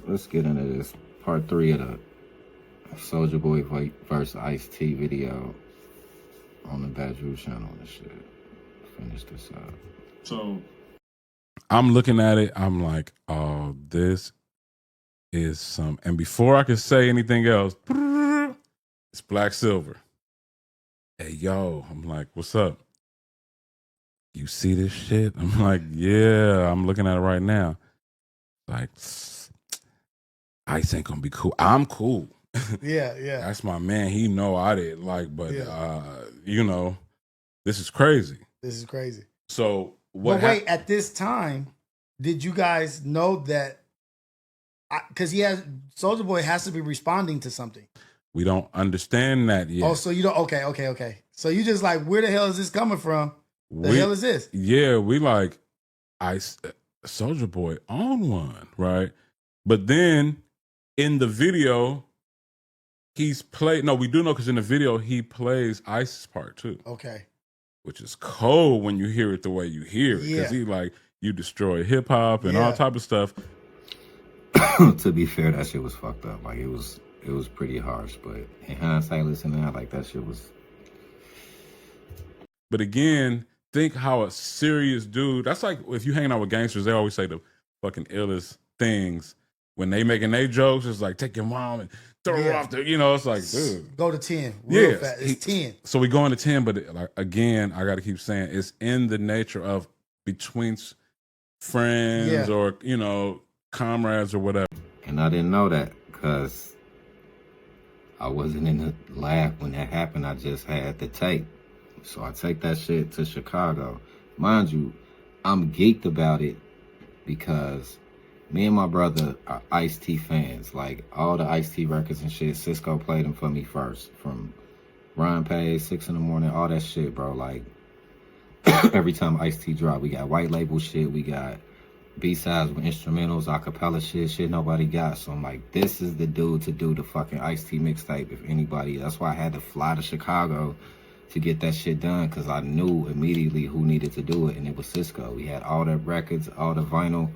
let's get into this part 3 of the Soulja Boy versus Ice-T video on the Badger channel and shit. Finish this up. So I'm looking at it. I'm like, oh, this is some. And before I could say anything else, it's Black Silver. Hey, yo, I'm like, what's up? You see this shit? I'm like, yeah, I'm looking at it right now. Like, Ice ain't gonna be cool. I'm cool. Yeah. That's my man. He know I didn't like, but you know, this is crazy. This is crazy. So what? But wait, at this time, did you guys know that? Because Soulja Boy has to be responding to something. We don't understand that yet. Oh, so you don't? Okay. So you just like, where the hell is this coming from? The hell is this? Yeah, we like, Soulja Boy on one, right? But then in the video, we do know because in the video he plays Ice's part too. Okay. Which is cold when you hear it the way you hear it. Because he like, you destroy hip hop and all type of stuff. To be fair, that shit was fucked up. Like it was pretty harsh, but in hindsight, listening to that, like that shit was. But again, think how a serious dude. That's like if you hang out with gangsters, they always say the fucking illest things when they making their jokes. It's like take your mom and throw her off the. You know, it's like dude, go to 10. Real fast. It's 10. So we go into 10, but like again, I got to keep saying it's in the nature of between friends or comrades or whatever. And I didn't know that because I wasn't in the lab when that happened. I just had the tape. So I take that shit to Chicago. Mind you, I'm geeked about it because me and my brother are Ice-T fans. Like all the Ice-T records and shit, Cisco played them for me first. From Ryan Page, 6 in the morning, all that shit, bro. Like every time Ice-T drop, we got white label shit, we got B-sides with instrumentals, acapella shit nobody got. So I'm like, this is the dude to do the fucking Ice-T mixtape, if anybody. That's why I had to fly to Chicago to get that shit done, because I knew immediately who needed to do it, and it was Cisco. We had all the records, all the vinyl.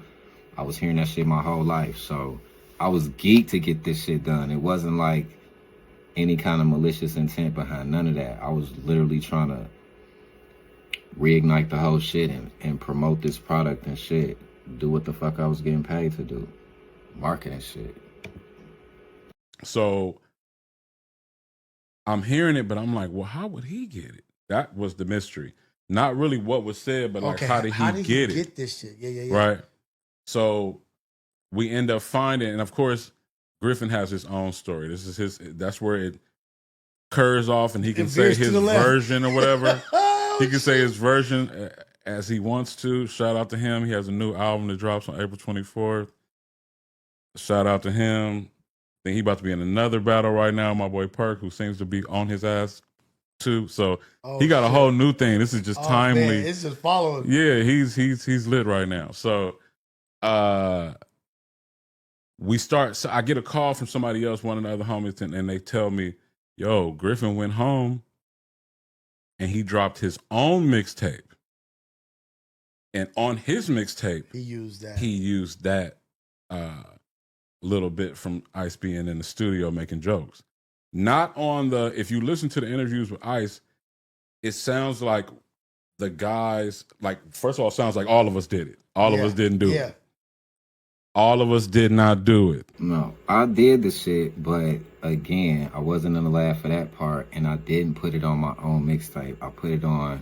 I was hearing that shit my whole life. So I was geeked to get this shit done. It wasn't like any kind of malicious intent behind none of that. I was literally trying to reignite the whole shit and promote this product and shit. Do what the fuck I was getting paid to do. Marketing shit. So I'm hearing it, but I'm like, well, how would he get it? That was the mystery. Not really what was said, but like, how did he get this shit? Yeah. Right. So we end up finding, and of course, Griffin has his own story. This is that's where it curves off, and he can say his version or whatever. He can say his version as he wants to. Shout out to him. He has a new album that drops on April 24th. Shout out to him. I think he about to be in another battle right now. My boy Perk, who seems to be on his ass too. So he got a whole new thing. This is just timely. Man, it's just following. Yeah, he's lit right now. So we start. So I get a call from somebody else, one of the other homies, and they tell me, "Yo, Griffin went home, and he dropped his own mixtape. And on his mixtape, he used that little bit from Ice being in the studio making jokes. Not on the, if you listen to the interviews with Ice, it sounds like the guys, like, first of all, it sounds like all of us did it. All of us didn't do it. All of us did not do it. No, I did the shit, but again, I wasn't in the lab for that part, and I didn't put it on my own mixtape. I put it on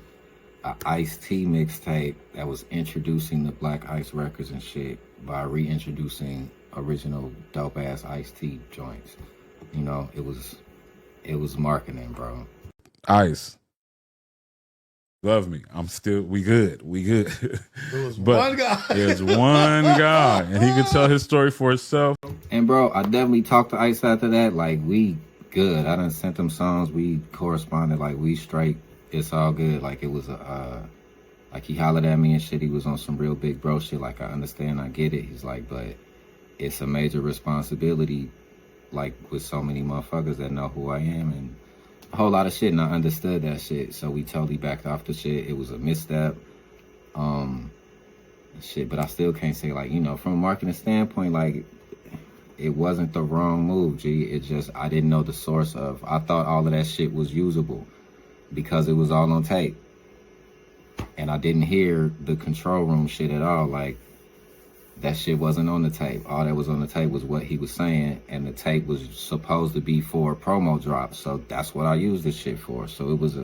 an Ice-T mixtape that was introducing the Black Ice records and shit by reintroducing original dope ass Ice-T joints. You know, it was marketing, bro. Ice, love me. We good. There was one guy. There's one guy, and he could tell his story for himself. And bro, I definitely talked to Ice after that. Like, we good. I done sent them songs. We corresponded. Like, we straight. It's all good. Like, it was like, he hollered at me and shit. He was on some real big bro shit. Like, I understand, I get it. He's like, but it's a major responsibility, like, with so many motherfuckers that know who I am and a whole lot of shit, and I understood that shit. So we totally backed off the shit. It was a misstep. Shit, but I still can't say, like, you know, from a marketing standpoint, like, it wasn't the wrong move, G. It just, I didn't know the source of. I thought all of that shit was usable because it was all on tape. And I didn't hear the control room shit at all. Like, that shit wasn't on the tape. All that was on the tape was what he was saying, and the tape was supposed to be for promo drops. So that's what I used this shit for. So it was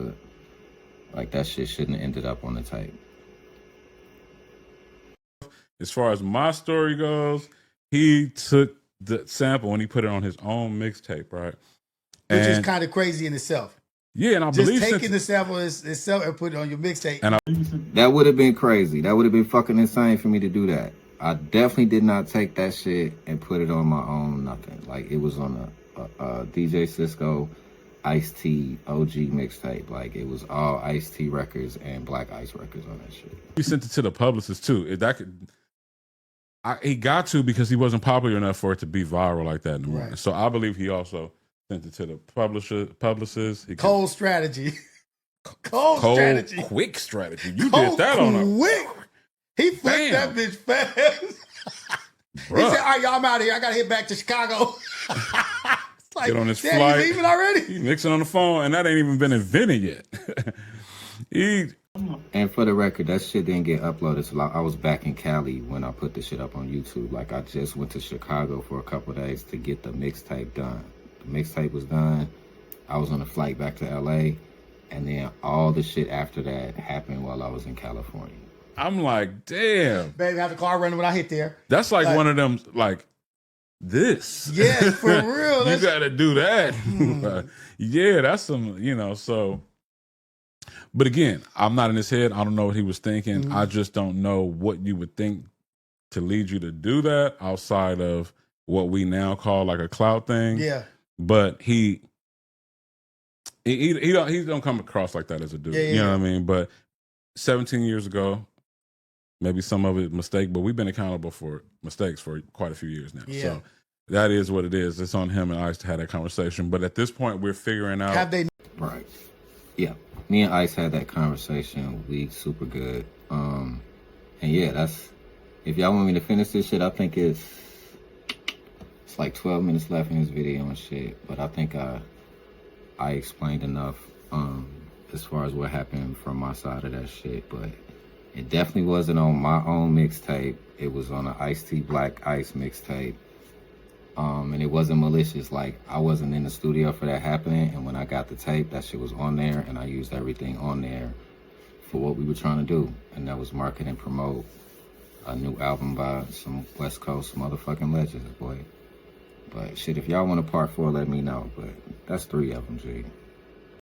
like, that shit shouldn't have ended up on the tape. As far as my story goes, he took the sample and he put it on his own mixtape, right? Which is kind of crazy in itself. Yeah, and I just believe taking the sample itself and put it on your mixtape. And that would have been crazy. That would have been fucking insane for me to do that. I definitely did not take that shit and put it on my own nothing. Like, it was on a DJ Cisco Ice-T OG mixtape. Like, it was all Ice-T records and Black Ice records on that shit. We sent it to the publicist too. He got to, because he wasn't popular enough for it to be viral like that anymore. Right. So I believe he also sent it to the publicist. Cold strategy. Cold strategy. Quick strategy. You did that on a quick. He flipped that bitch fast. He said, all right, y'all, I'm out of here. I got to hit back to Chicago. Like, get on this flight. You leaving already? He mixing on the phone, and that ain't even been invented yet. And for the record, that shit didn't get uploaded. So I was back in Cali when I put the shit up on YouTube. Like, I just went to Chicago for a couple of days to get the mixtape done. The mixtape was done. I was on a flight back to LA. And then all the shit after that happened while I was in California. I'm like, damn. Baby, I have the car running when I hit there. That's like one of them, like, this. Yeah, for real. You got to do that. Yeah, that's some, so. But again, I'm not in his head. I don't know what he was thinking. I just don't know what you would think to lead you to do that outside of what we now call like a clout thing. Yeah. But he don't come across like that as a dude. You know what I mean? But 17 years ago, maybe some of it mistake, but we've been accountable for mistakes for quite a few years now. Yeah. So that is what it is. It's on him and Ice to have that conversation. But at this point, we're figuring out. Have they? Right. Yeah. Me and Ice had that conversation. We super good. And yeah, that's, if y'all want me to finish this shit, I think it's like 12 minutes left in this video and shit. But I think I explained enough as far as what happened from my side of that shit. But it definitely wasn't on my own mixtape. It was on an Ice-T Black Ice mixtape. And it wasn't malicious. Like, I wasn't in the studio for that happening, and when I got the tape, that shit was on there, and I used everything on there for what we were trying to do, and that was market and promote a new album by some West Coast motherfucking legends, boy. But shit, if y'all want a part 4, let me know. But that's 3 of them, G.